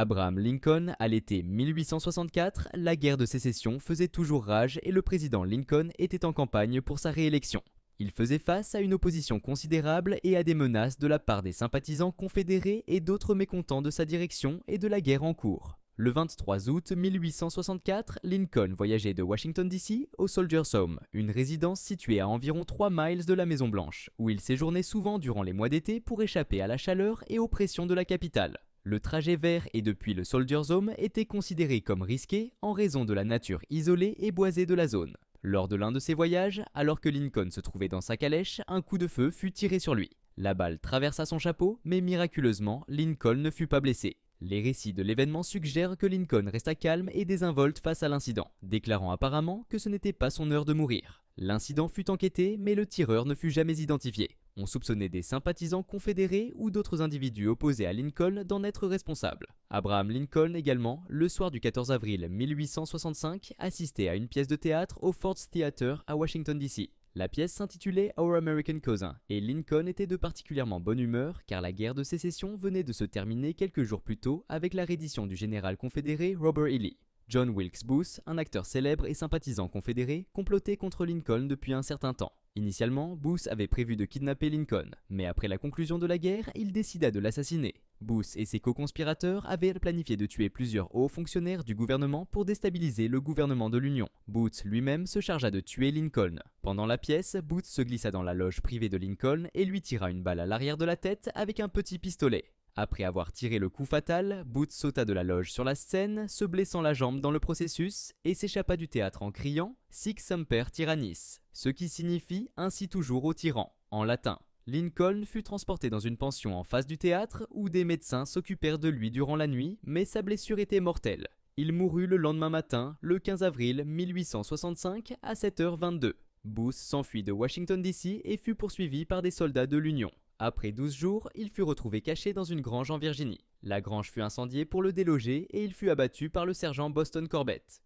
Abraham Lincoln, à l'été 1864, la guerre de sécession faisait toujours rage et le président Lincoln était en campagne pour sa réélection. Il faisait face à une opposition considérable et à des menaces de la part des sympathisants confédérés et d'autres mécontents de sa direction et de la guerre en cours. Le 23 août 1864, Lincoln voyageait de Washington DC au Soldiers' Home, une résidence située à environ 3 miles de la Maison-Blanche, où il séjournait souvent durant les mois d'été pour échapper à la chaleur et aux pressions de la capitale. Le trajet vers et depuis le Soldiers' Home était considéré comme risqué en raison de la nature isolée et boisée de la zone. Lors de l'un de ses voyages, alors que Lincoln se trouvait dans sa calèche, un coup de feu fut tiré sur lui. La balle traversa son chapeau, mais miraculeusement, Lincoln ne fut pas blessé. Les récits de l'événement suggèrent que Lincoln resta calme et désinvolte face à l'incident, déclarant apparemment que ce n'était pas son heure de mourir. L'incident fut enquêté, mais le tireur ne fut jamais identifié. On soupçonnait des sympathisants confédérés ou d'autres individus opposés à Lincoln d'en être responsables. Abraham Lincoln également, le soir du 14 avril 1865, assistait à une pièce de théâtre au Ford's Theater à Washington DC. La pièce s'intitulait Our American Cousin et Lincoln était de particulièrement bonne humeur car la guerre de sécession venait de se terminer quelques jours plus tôt avec la reddition du général confédéré Robert E. Lee. John Wilkes Booth, un acteur célèbre et sympathisant confédéré, complotait contre Lincoln depuis un certain temps. Initialement, Booth avait prévu de kidnapper Lincoln, mais après la conclusion de la guerre, il décida de l'assassiner. Booth et ses co-conspirateurs avaient planifié de tuer plusieurs hauts fonctionnaires du gouvernement pour déstabiliser le gouvernement de l'Union. Booth lui-même se chargea de tuer Lincoln. Pendant la pièce, Booth se glissa dans la loge privée de Lincoln et lui tira une balle à l'arrière de la tête avec un petit pistolet. Après avoir tiré le coup fatal, Booth sauta de la loge sur la scène, se blessant la jambe dans le processus, et s'échappa du théâtre en criant « Sic semper tyrannis », ce qui signifie « ainsi toujours au tyran » en latin. Lincoln fut transporté dans une pension en face du théâtre où des médecins s'occupèrent de lui durant la nuit, mais sa blessure était mortelle. Il mourut le lendemain matin, le 15 avril 1865 à 7h22. Booth s'enfuit de Washington DC et fut poursuivi par des soldats de l'Union. Après 12 jours, il fut retrouvé caché dans une grange en Virginie. La grange fut incendiée pour le déloger et il fut abattu par le sergent Boston Corbett.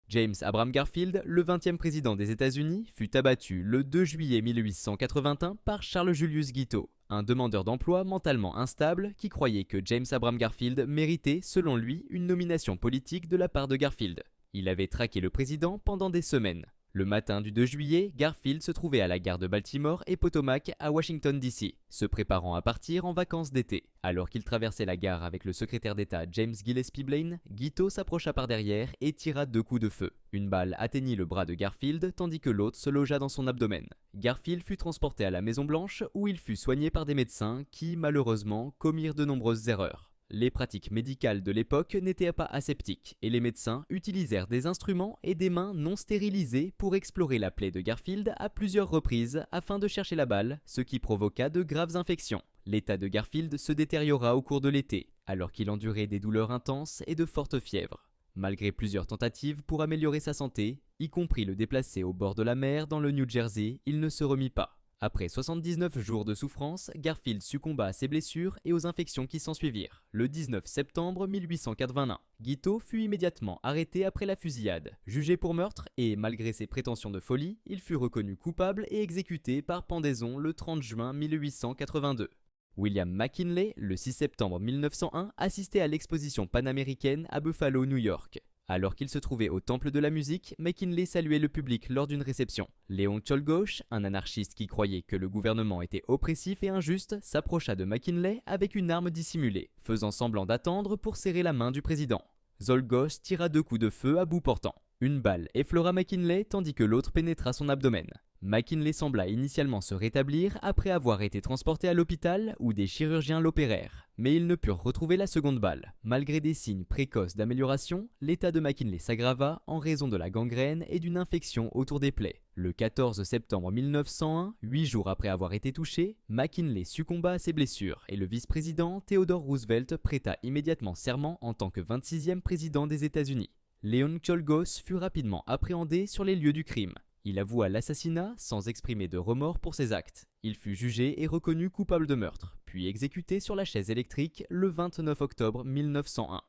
James Abraham Garfield, le 20e président des États-Unis, fut abattu le 2 juillet 1881 par Charles Julius Guiteau, un demandeur d'emploi mentalement instable qui croyait que James Abraham Garfield méritait, selon lui, une nomination politique de la part de Garfield. Il avait traqué le président pendant des semaines. Le matin du 2 juillet, Garfield se trouvait à la gare de Baltimore et Potomac à Washington DC, se préparant à partir en vacances d'été. Alors qu'il traversait la gare avec le secrétaire d'État James Gillespie Blaine, Guiteau s'approcha par derrière et tira 2 coups de feu. Une balle atteignit le bras de Garfield tandis que l'autre se logea dans son abdomen. Garfield fut transporté à la Maison-Blanche où il fut soigné par des médecins qui, malheureusement, commirent de nombreuses erreurs. Les pratiques médicales de l'époque n'étaient pas aseptiques et les médecins utilisèrent des instruments et des mains non stérilisées pour explorer la plaie de Garfield à plusieurs reprises afin de chercher la balle, ce qui provoqua de graves infections. L'état de Garfield se détériora au cours de l'été, alors qu'il endurait des douleurs intenses et de fortes fièvres. Malgré plusieurs tentatives pour améliorer sa santé, y compris le déplacer au bord de la mer dans le New Jersey, il ne se remit pas. Après 79 jours de souffrance, Garfield succomba à ses blessures et aux infections qui s'ensuivirent. Le 19 septembre 1881, Guiteau fut immédiatement arrêté après la fusillade, jugé pour meurtre et, malgré ses prétentions de folie, il fut reconnu coupable et exécuté par pendaison le 30 juin 1882. William McKinley, le 6 septembre 1901, assistait à l'exposition panaméricaine à Buffalo, New York. Alors qu'il se trouvait au Temple de la musique, McKinley saluait le public lors d'une réception. Léon Czolgosz, un anarchiste qui croyait que le gouvernement était oppressif et injuste, s'approcha de McKinley avec une arme dissimulée, faisant semblant d'attendre pour serrer la main du président. Czolgosz tira 2 coups de feu à bout portant. Une balle effleura McKinley tandis que l'autre pénétra son abdomen. McKinley sembla initialement se rétablir après avoir été transporté à l'hôpital où des chirurgiens l'opérèrent, mais ils ne purent retrouver la seconde balle. Malgré des signes précoces d'amélioration, l'état de McKinley s'aggrava en raison de la gangrène et d'une infection autour des plaies. Le 14 septembre 1901, 8 jours après avoir été touché, McKinley succomba à ses blessures et le vice-président Theodore Roosevelt prêta immédiatement serment en tant que 26e président des États-Unis. Léon Czolgosz fut rapidement appréhendé sur les lieux du crime. Il avoua l'assassinat sans exprimer de remords pour ses actes. Il fut jugé et reconnu coupable de meurtre, puis exécuté sur la chaise électrique le 29 octobre 1901.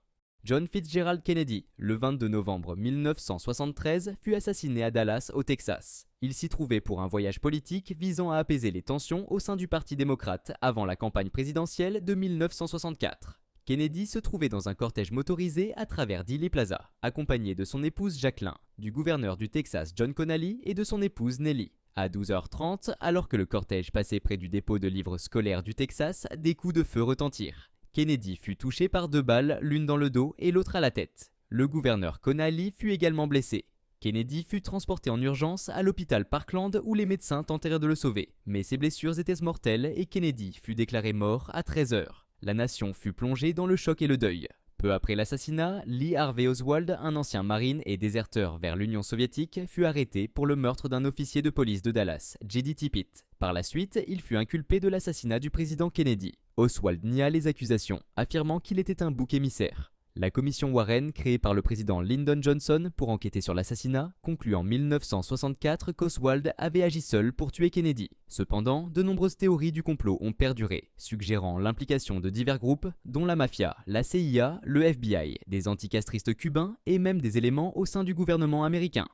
John Fitzgerald Kennedy, le 22 novembre 1973, fut assassiné à Dallas, au Texas. Il s'y trouvait pour un voyage politique visant à apaiser les tensions au sein du Parti démocrate avant la campagne présidentielle de 1964. Kennedy se trouvait dans un cortège motorisé à travers Dealey Plaza, accompagné de son épouse Jacqueline, du gouverneur du Texas John Connally et de son épouse Nellie. À 12h30, alors que le cortège passait près du dépôt de livres scolaires du Texas, des coups de feu retentirent. Kennedy fut touché par 2 balles, l'une dans le dos et l'autre à la tête. Le gouverneur Connally fut également blessé. Kennedy fut transporté en urgence à l'hôpital Parkland où les médecins tentèrent de le sauver. Mais ses blessures étaient mortelles et Kennedy fut déclaré mort à 13h. La nation fut plongée dans le choc et le deuil. Peu après l'assassinat, Lee Harvey Oswald, un ancien marine et déserteur vers l'Union soviétique, fut arrêté pour le meurtre d'un officier de police de Dallas, J.D. Tippit. Par la suite, il fut inculpé de l'assassinat du président Kennedy. Oswald nia les accusations, affirmant qu'il était un bouc émissaire. La commission Warren, créée par le président Lyndon Johnson pour enquêter sur l'assassinat, conclut en 1964 qu'Oswald avait agi seul pour tuer Kennedy. Cependant, de nombreuses théories du complot ont perduré, suggérant l'implication de divers groupes, dont la mafia, la CIA, le FBI, des anticastristes cubains et même des éléments au sein du gouvernement américain.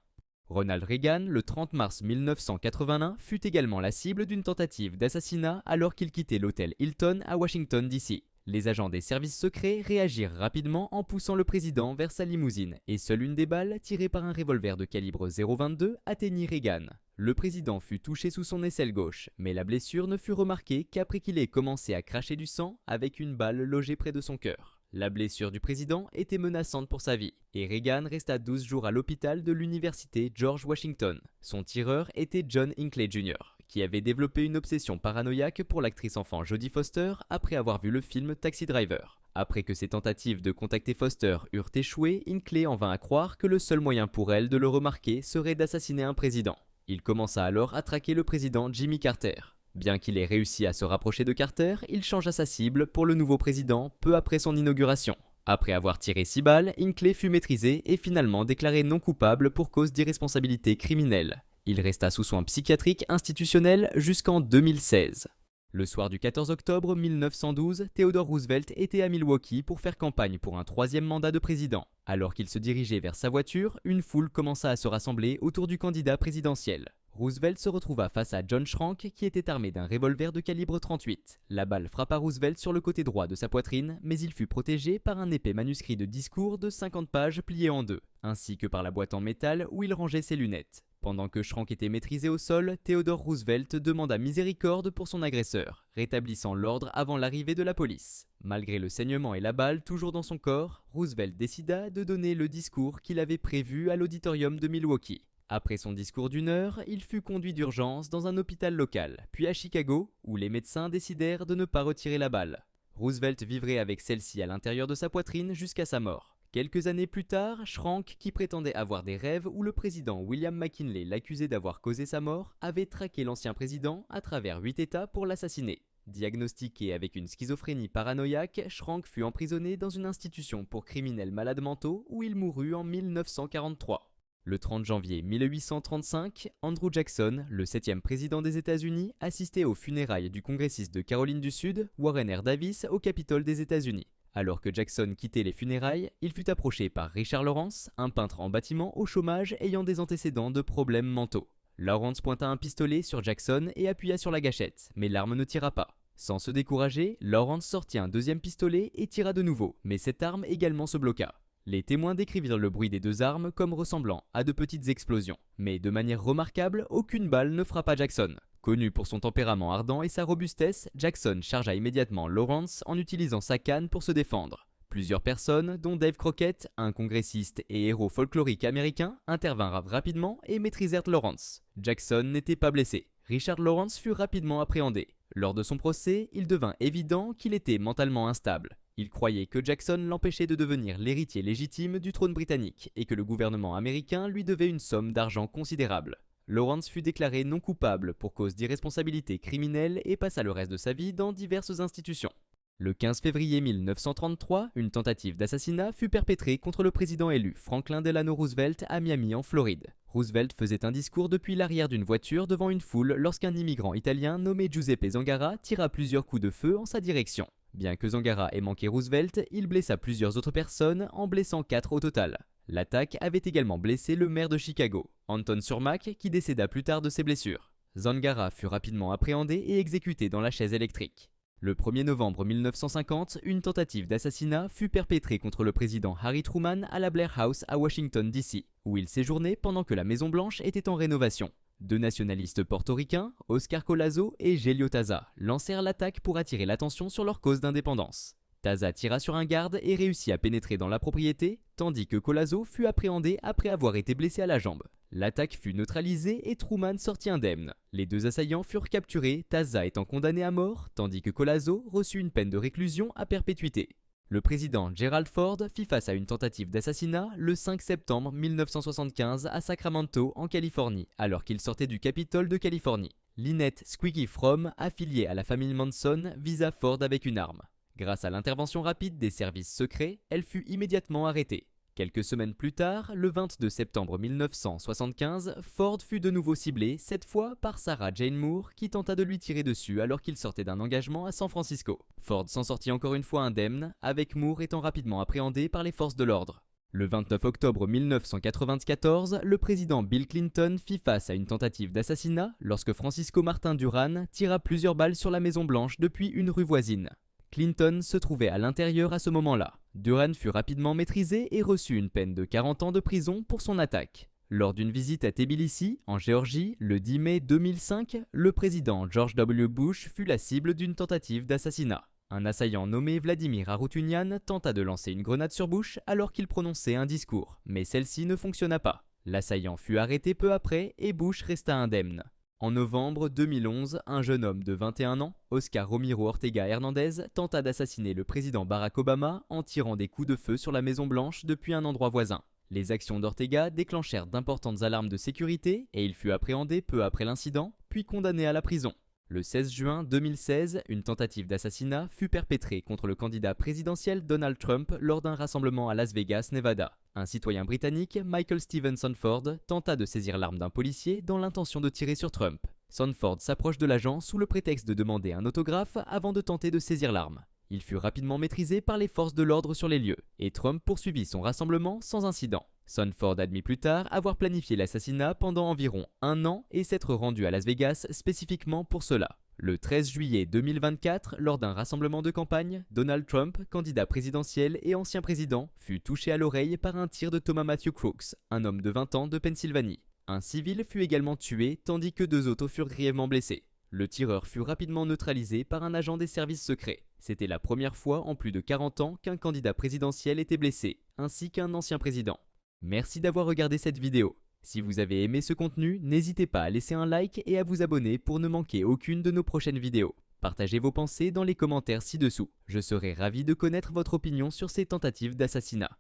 Ronald Reagan, le 30 mars 1981, fut également la cible d'une tentative d'assassinat alors qu'il quittait l'hôtel Hilton à Washington, D.C. Les agents des services secrets réagirent rapidement en poussant le président vers sa limousine et seule une des balles, tirée par un revolver de calibre 0,22, atteignit Reagan. Le président fut touché sous son aisselle gauche, mais la blessure ne fut remarquée qu'après qu'il ait commencé à cracher du sang avec une balle logée près de son cœur. La blessure du président était menaçante pour sa vie, et Reagan resta 12 jours à l'hôpital de l'université George Washington. Son tireur était John Hinckley Jr., qui avait développé une obsession paranoïaque pour l'actrice enfant Jodie Foster après avoir vu le film Taxi Driver. Après que ses tentatives de contacter Foster eurent échoué, Hinckley en vint à croire que le seul moyen pour elle de le remarquer serait d'assassiner un président. Il commença alors à traquer le président Jimmy Carter. Bien qu'il ait réussi à se rapprocher de Carter, il changea sa cible pour le nouveau président peu après son inauguration. Après avoir tiré 6 balles, Hinckley fut maîtrisé et finalement déclaré non coupable pour cause d'irresponsabilité criminelle. Il resta sous soins psychiatriques institutionnels jusqu'en 2016. Le soir du 14 octobre 1912, Theodore Roosevelt était à Milwaukee pour faire campagne pour un 3e mandat de président. Alors qu'il se dirigeait vers sa voiture, une foule commença à se rassembler autour du candidat présidentiel. Roosevelt se retrouva face à John Schrank qui était armé d'un revolver de calibre 38. La balle frappa Roosevelt sur le côté droit de sa poitrine, mais il fut protégé par un épais manuscrit de discours de 50 pages plié en 2, ainsi que par la boîte en métal où il rangeait ses lunettes. Pendant que Schrank était maîtrisé au sol, Theodore Roosevelt demanda miséricorde pour son agresseur, rétablissant l'ordre avant l'arrivée de la police. Malgré le saignement et la balle toujours dans son corps, Roosevelt décida de donner le discours qu'il avait prévu à l'auditorium de Milwaukee. Après son discours d'1 heure, il fut conduit d'urgence dans un hôpital local, puis à Chicago, où les médecins décidèrent de ne pas retirer la balle. Roosevelt vivrait avec celle-ci à l'intérieur de sa poitrine jusqu'à sa mort. Quelques années plus tard, Schrank, qui prétendait avoir des rêves où le président William McKinley l'accusait d'avoir causé sa mort, avait traqué l'ancien président à travers 8 États pour l'assassiner. Diagnostiqué avec une schizophrénie paranoïaque, Schrank fut emprisonné dans une institution pour criminels malades mentaux où il mourut en 1943. Le 30 janvier 1835, Andrew Jackson, le 7e président des États-Unis, assistait aux funérailles du congressiste de Caroline du Sud, Warren R. Davis, au Capitole des États-Unis. Alors que Jackson quittait les funérailles, il fut approché par Richard Lawrence, un peintre en bâtiment au chômage ayant des antécédents de problèmes mentaux. Lawrence pointa un pistolet sur Jackson et appuya sur la gâchette, mais l'arme ne tira pas. Sans se décourager, Lawrence sortit un 2e pistolet et tira de nouveau, mais cette arme également se bloqua. Les témoins décrivirent le bruit des 2 armes comme ressemblant à de petites explosions. Mais de manière remarquable, aucune balle ne frappa Jackson. Connu pour son tempérament ardent et sa robustesse, Jackson chargea immédiatement Lawrence en utilisant sa canne pour se défendre. Plusieurs personnes, dont Dave Crockett, un congressiste et héros folklorique américain, intervinrent rapidement et maîtrisèrent Lawrence. Jackson n'était pas blessé. Richard Lawrence fut rapidement appréhendé. Lors de son procès, il devint évident qu'il était mentalement instable. Il croyait que Jackson l'empêchait de devenir l'héritier légitime du trône britannique et que le gouvernement américain lui devait une somme d'argent considérable. Lawrence fut déclaré non coupable pour cause d'irresponsabilité criminelle et passa le reste de sa vie dans diverses institutions. Le 15 février 1933, une tentative d'assassinat fut perpétrée contre le président élu Franklin Delano Roosevelt à Miami en Floride. Roosevelt faisait un discours depuis l'arrière d'une voiture devant une foule lorsqu'un immigrant italien nommé Giuseppe Zangara tira plusieurs coups de feu en sa direction. Bien que Zangara ait manqué Roosevelt, il blessa plusieurs autres personnes en blessant 4 au total. L'attaque avait également blessé le maire de Chicago, Anton Cermak, qui décéda plus tard de ses blessures. Zangara fut rapidement appréhendé et exécuté dans la chaise électrique. Le 1er novembre 1950, une tentative d'assassinat fut perpétrée contre le président Harry Truman à la Blair House à Washington, D.C., où il séjournait pendant que la Maison-Blanche était en rénovation. Deux nationalistes portoricains, Oscar Collazo et Gelio Taza, lancèrent l'attaque pour attirer l'attention sur leur cause d'indépendance. Taza tira sur un garde et réussit à pénétrer dans la propriété, tandis que Collazo fut appréhendé après avoir été blessé à la jambe. L'attaque fut neutralisée et Truman sortit indemne. Les deux assaillants furent capturés, Taza étant condamné à mort, tandis que Collazo reçut une peine de réclusion à perpétuité. Le président Gerald Ford fit face à une tentative d'assassinat le 5 septembre 1975 à Sacramento, en Californie, alors qu'il sortait du Capitole de Californie. Lynette Squeaky Fromm, affiliée à la famille Manson, visa Ford avec une arme. Grâce à l'intervention rapide des services secrets, elle fut immédiatement arrêtée. Quelques semaines plus tard, le 22 septembre 1975, Ford fut de nouveau ciblé, cette fois par Sarah Jane Moore, qui tenta de lui tirer dessus alors qu'il sortait d'un engagement à San Francisco. Ford s'en sortit encore une fois indemne, avec Moore étant rapidement appréhendé par les forces de l'ordre. Le 29 octobre 1994, le président Bill Clinton fit face à une tentative d'assassinat lorsque Francisco Martin Duran tira plusieurs balles sur la Maison-Blanche depuis une rue voisine. Clinton se trouvait à l'intérieur à ce moment-là. Duran fut rapidement maîtrisé et reçut une peine de 40 ans de prison pour son attaque. Lors d'une visite à Tbilissi, en Géorgie, le 10 mai 2005, le président George W. Bush fut la cible d'une tentative d'assassinat. Un assaillant nommé Vladimir Arutunian tenta de lancer une grenade sur Bush alors qu'il prononçait un discours, mais celle-ci ne fonctionna pas. L'assaillant fut arrêté peu après et Bush resta indemne. En novembre 2011, un jeune homme de 21 ans, Oscar Romero Ortega Hernandez, tenta d'assassiner le président Barack Obama en tirant des coups de feu sur la Maison-Blanche depuis un endroit voisin. Les actions d'Ortega déclenchèrent d'importantes alarmes de sécurité et il fut appréhendé peu après l'incident, puis condamné à la prison. Le 16 juin 2016, une tentative d'assassinat fut perpétrée contre le candidat présidentiel Donald Trump lors d'un rassemblement à Las Vegas, Nevada. Un citoyen britannique, Michael Steven Sanford, tenta de saisir l'arme d'un policier dans l'intention de tirer sur Trump. Sanford s'approche de l'agent sous le prétexte de demander un autographe avant de tenter de saisir l'arme. Il fut rapidement maîtrisé par les forces de l'ordre sur les lieux, et Trump poursuivit son rassemblement sans incident. Sanford admit plus tard avoir planifié l'assassinat pendant environ un an et s'être rendu à Las Vegas spécifiquement pour cela. Le 13 juillet 2024, lors d'un rassemblement de campagne, Donald Trump, candidat présidentiel et ancien président, fut touché à l'oreille par un tir de Thomas Matthew Crooks, un homme de 20 ans de Pennsylvanie. Un civil fut également tué tandis que deux autres furent grièvement blessés. Le tireur fut rapidement neutralisé par un agent des services secrets. C'était la première fois en plus de 40 ans qu'un candidat présidentiel était blessé, ainsi qu'un ancien président. Merci d'avoir regardé cette vidéo. Si vous avez aimé ce contenu, n'hésitez pas à laisser un like et à vous abonner pour ne manquer aucune de nos prochaines vidéos. Partagez vos pensées dans les commentaires ci-dessous. Je serai ravi de connaître votre opinion sur ces tentatives d'assassinat.